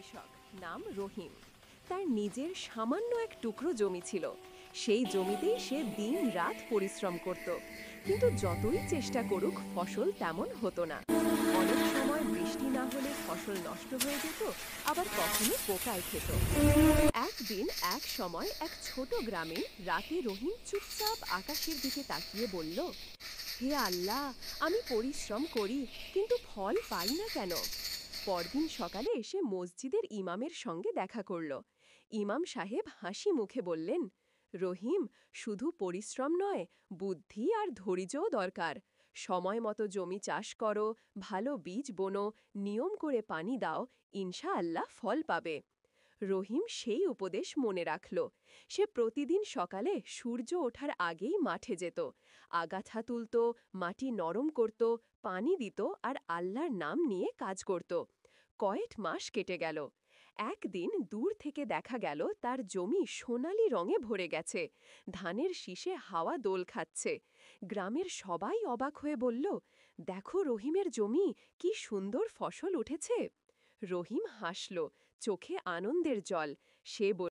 কৃষক, নাম রহিম। তার নিজের সামান্য এক টুকরো জমি ছিল। সেই জমিতেই সে দিন রাত পরিশ্রম করত, কিন্তু যতই চেষ্টা করুক ফসল তেমন হতো না। অনেক সময় বৃষ্টি না হলে ফসল নষ্ট হয়ে যেত, আবার কখনো পোকায় খেত। একদিন এক সময় এক ছোট গ্রামে রাতে রহিম চুপচাপ আকাশের দিকে তাকিয়ে বলল, হে আল্লাহ, আমি পরিশ্রম করি, কিন্তু ফল পাই না কেন? পরদিন সকালে এসে মসজিদের ইমামের সঙ্গে দেখা করল। ইমাম সাহেব হাসি মুখে বললেন, রহিম, শুধু পরিশ্রম নয়, বুদ্ধি আর ধৈর্যও দরকার। সময় মতো জমি চাষ করো, ভালো বীজ বোনো, নিয়ম করে পানি দাও, ইনশাআল্লাহ ফল পাবে। রহিম সেই উপদেশ মনে রাখল। সে প্রতিদিন সকালে সূর্য ওঠার আগেই মাঠে যেত, আগাছা তুলত, মাটি নরম করত, পানি দিত আর আল্লাহর নাম নিয়ে কাজ করত। কয়েক মাস কেটে গেল। একদিন দূর থেকে দেখা গেল তার জমি সোনালি রঙে ভরে গেছে, ধানের শীষে হাওয়া দোল খাচ্ছে। গ্রামের সবাই অবাক হয়ে বলল, দেখো রহিমের জমি, কি সুন্দর ফসল উঠেছে। রহিম হাসল, চোখে আনন্দের জল। সে